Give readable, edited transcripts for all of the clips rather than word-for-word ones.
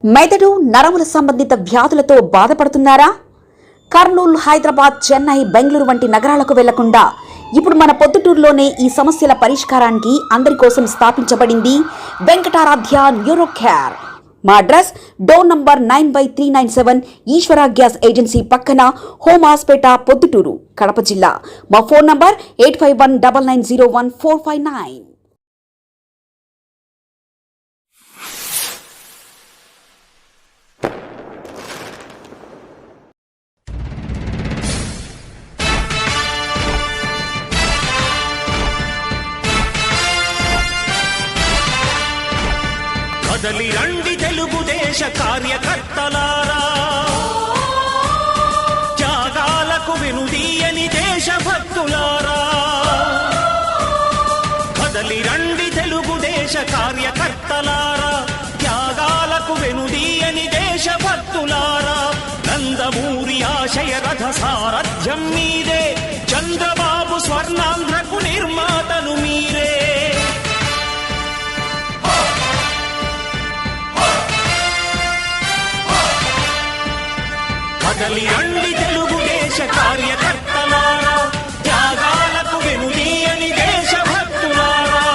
మెదడు నరముల సంబంధిత వ్యాధులతో బాధపడుతున్నారా? కర్నూలు, హైదరాబాద్, చెన్నై, బెంగళూరు వంటి నగరాలకు వెళ్లకుండా ఇప్పుడు మన పొద్దుటూరులోనే ఈ సమస్యల పరిష్కారానికి అందరి కోసం స్థాపించబడింది వెంకటారాధ్య న్యూరో కేర్. మా అడ్రస్ డోర్ నంబర్ 9/397 ఈశ్వర గ్యాస్ ఏజెన్సీ పక్కన, హోమ్ హాస్పేట, పొద్దుటూరు, కడప జిల్లా. మా ఫోన్ నంబర్ 8519901459. కదలి రండి తెలుగుదేశ కార్యకర్తలారా, త్యాగాలకు వెనుదీయని దేశభక్తులారా. కదలి రండి తెలుగుదేశ కార్యకర్తలారా, త్యాగాలకు వెనుదీయని దేశభక్తులారా. నందమూరి ఆశయ రథ సారథ్యం మీదే, చంద్రబాబు స్వర్ణాంధ్రకు నిర్మాతలు మీరే. కదలి రండి తెలుగుదేశ కార్యకర్తలారా, త్యాగాలకు వెనుదీయని దేశభక్తులారా.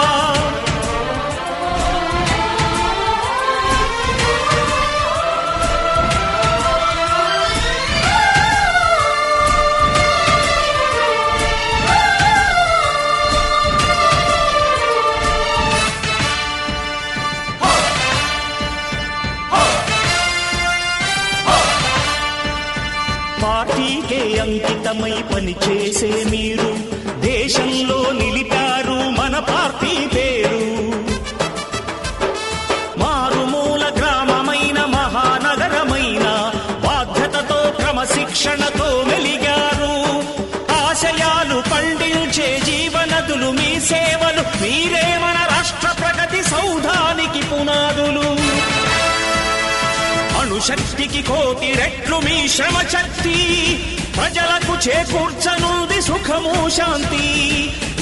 పార్టీకే అంకితమై పనిచేసే మీరు దేశంలో నిలిపారు మన పార్టీ పేరు. మారుమూల గ్రామమైన మహానగరమైన బాధ్యతతో క్రమశిక్షణతో మెలిగారు. ఆశయాలు పండించే జీవనదులు మీ సేవలు, మీరే మన రాష్ట్ర ప్రగతి సౌధానికి పునాదులు. అణుశక్తికి కోటి రెట్లు మీ శ్రమ శక్తి, ప్రజలకు చేకూర్చనుంది సుఖము శాంతి.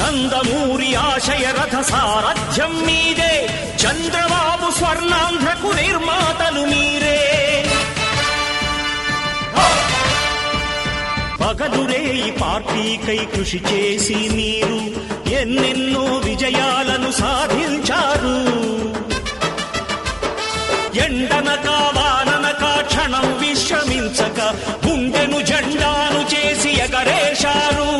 నందమూరి ఆశయ రథ సారథ్యం మీదే, చంద్రబాబు స్వర్ణాంధ్రకు నిర్మాతలు మీరే. పగలురే ఈ పార్టీకై కృషి చేసి మీరు ఎన్నెన్నో విజయాలను సాధించారు. ఎండనక వాననక క్షణం విశ్రమించక గుండెను జెండాను చేసి ఎగరేశారు.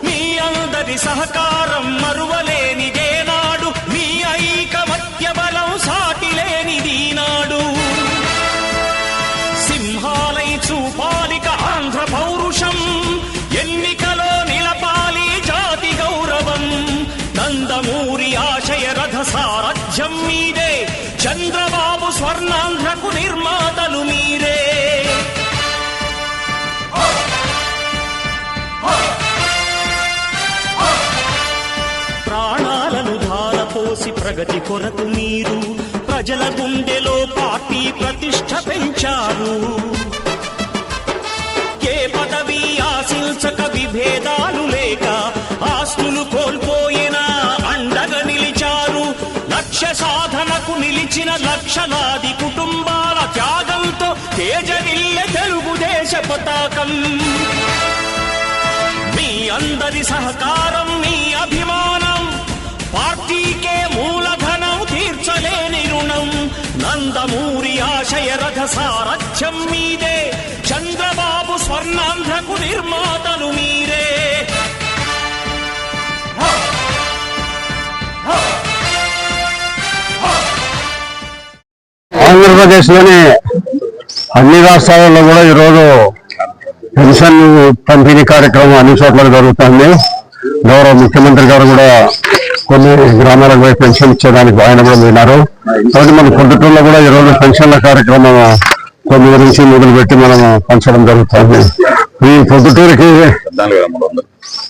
మీ అందరి సహకారం మరువలేనిదే నాడు, మీ ఐకమత్య బలం సాటిలేనిది నాడు. సింహాలై చూపాలిక ఆంధ్ర పౌరుషం, ఎన్నికలో నిలపాలి జాతి గౌరవం. నందమూరి ఆశయ రథ సారథ్యం మీదే, చంద్రబాబు స్వర్ణాంధ్రకు నిర్మాతలు మీరే. ప్రాణాలను ధారపోసి ప్రగతి కొరకు మీరు ప్రజల గుండెలో పార్టీ ప్రతిష్ఠ పెంచారు. ఏ పదవి ఆశించక విభేదాలు లేక ఆస్తులు కోల్పోయినా అండగా నిలిచారు. లక్ష్య సాధనకు నిలిచిన లక్షలాది కుటుంబాల త్యాగంతో తేజరిల్లె తెలుగుదేశ పతాకం. మీ అందరి సహకారం, మీ అభిమానం, పార్టీకే మూలధనం, తీర్చలేని రుణం. నందమూరి ఆశయ రథ సారథ్యం మీదే, చంద్రబాబు స్వర్ణాంధ్రకు నిర్మాతలు మీరే. ఆంధ్రప్రదేశ్లోని అన్ని రాష్ట్రాలలో కూడా ఈరోజు పెన్షన్ పంపిణీ కార్యక్రమం అన్ని చోట్ల జరుగుతుంది. గౌరవ ముఖ్యమంత్రి గారు కూడా కొన్ని గ్రామాలకు పోయి పెన్షన్ ఇచ్చేదానికి ఆయన కూడా పోయినారు. కాబట్టి మన పొద్దుటూరులో కూడా ఈరోజు పెన్షన్ల కార్యక్రమం 9 నుంచి మొదలుపెట్టి మనం పంచడం జరుగుతుంది. ఈ పొద్దుటూరుకి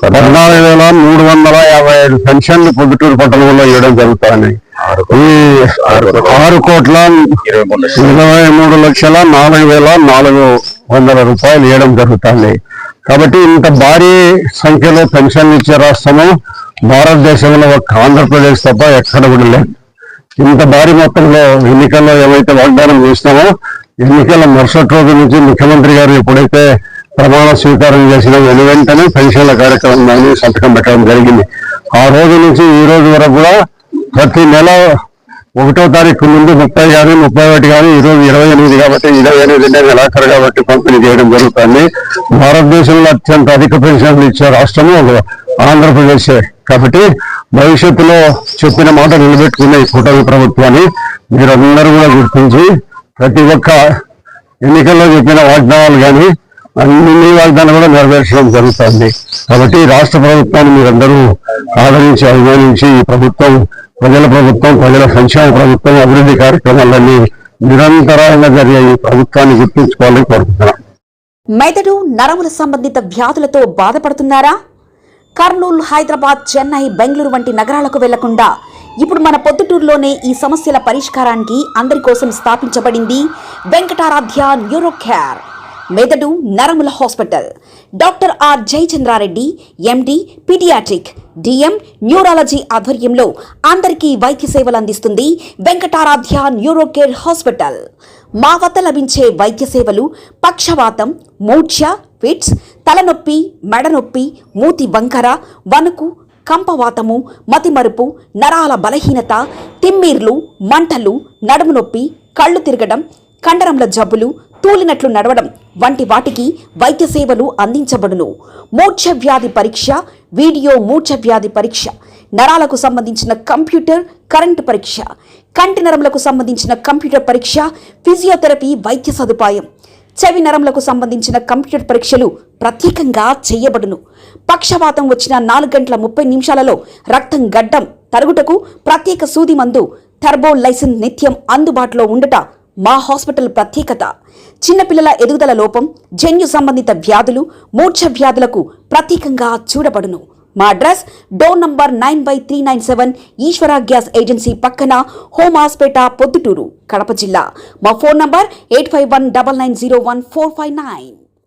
14,355 పెన్షన్లు పొద్దుటూరు పట్టణంలో ఇవ్వడం జరుగుతుంది. ఈ 6,23,04,400 రూపాయలు ఇవ్వడం జరుగుతుంది. కాబట్టి ఇంత భారీ సంఖ్యలో పెన్షన్లు ఇచ్చే రాష్ట్రము భారతదేశంలో ఒక ఆంధ్రప్రదేశ్ తప్ప ఎక్కడ కూడా లేదు. ఇంత భారీ మొత్తంలో ఎన్నికల్లో ఏవైతే వాగ్దానం చేసినామో ఎన్నికల మరుసటి రోజు నుంచి ముఖ్యమంత్రి గారు ఎప్పుడైతే ప్రమాణ స్వీకారం చేసిన వెంటనే పెన్షన్ల కార్యక్రమాన్ని సంతకం పెట్టడం జరిగింది. ఆ రోజు నుంచి ఈ రోజు వరకు కూడా ప్రతి నెల 1వ తారీఖు ముందు 30 కానీ 31 కానీ ఈరోజు 28 కాబట్టి 28 నెలాఖరు కాబట్టి పంపిణీ చేయడం జరుగుతుంది. భారతదేశంలో అత్యంత అధిక పెన్షన్లు ఇచ్చే రాష్ట్రము ఆంధ్రప్రదేశ్ కాబట్టి భవిష్యత్తులో చెప్పిన మాట నిలబెట్టుకునే ఈ కూటమి ప్రభుత్వాన్ని మీరందరూ కూడా గుర్తించి ప్రతి ఒక్క ఎన్నికల్లో చెప్పిన వాగ్దానాలు కానీ అన్ని వాగ్దానాలు కూడా నెరవేర్చడం జరుగుతుంది. కాబట్టి రాష్ట్ర ప్రభుత్వాన్ని మీరందరూ ఆదరించి అభిమానించి ఈ ప్రభుత్వం ప్రజల ప్రభుత్వం, ప్రజల సంక్షేమ ప్రభుత్వం, అభివృద్ధి కార్యక్రమాలన్నీ నిరంతరంగా జరిగే ఈ ప్రభుత్వాన్ని గుర్తించుకోవాలని కోరుకుంటున్నాం. మెదడు నరముల సంబంధిత వ్యాధులతో బాధపడుతున్నారా? కర్నూలు, హైదరాబాద్, చెన్నై, బెంగళూరు వంటి నగరాలకు వెళ్లకుండా ఇప్పుడు మన పొద్దుటూరులోనే ఈ సమస్యల పరిష్కారానికి అందరి కోసం స్థాపించబడింది వెంకటారాధ్య న్యూరో కేర్ మెదడు నరముల hospital. Doctor R Jayachandra Reddy MD paediatric DM neurology ఆధ్వర్యంలో అందరికీ వైద్య సేవలు అందిస్తుంది వెంకటారాధ్య న్యూరో కేర్ హాస్పిటల్. మా వద్ద లభించే వైద్య సేవలు పక్షవాతం, మూర్ఛ, ఫిట్స్, తలనొప్పి, మెడనొప్పి, మూతి వంకర, వణుకు, కంపవాతము, మతిమరుపు, నరాల బలహీనత, తిమ్మిర్లు, మంటలు, నడుము నొప్పి, కళ్ళు తిరగడం, కండరంల జబ్బులు, తూలినట్లు నడవడం వంటి వాటికి వైద్య సేవలు అందించబడును. మూర్ఛ వ్యాధి పరీక్ష, వీడియో మూర్ఛ వ్యాధి పరీక్ష, నరాలకు సంబంధించిన కంప్యూటర్ కరెంటు పరీక్ష, కంటి నరములకు సంబంధించిన కంప్యూటర్ పరీక్ష, ఫిజియోథెరపీ వైద్య సదుపాయం, చెవి నరములకు సంబంధించిన కంప్యూటర్ పరీక్షలు ప్రత్యేకంగా చేయబడును. పక్షవాతం వచ్చిన 4 గంటల 30 నిమిషాలలో రక్తం గడ్డం తరుగుటకు ప్రత్యేక సూది మందు థర్బోలైసిన్ నిత్యం అందుబాటులో ఉండట మా హాస్పిటల్ ప్రత్యేకత. చిన్నపిల్లల ఎదుగుదల లోపం, జన్యు సంబంధిత వ్యాధులు, మూర్ఛ వ్యాధులకు ప్రత్యేకంగా చూడబడును. మా అడ్రస్ డోర్ నంబర్ 9/397 ఈశ్వర గ్యాస్ ఏజెన్సీ పక్కన, హోమాస్పేట, పొద్దుటూరు, కడప జిల్లా. మా ఫోన్ నంబర్ 8519901459.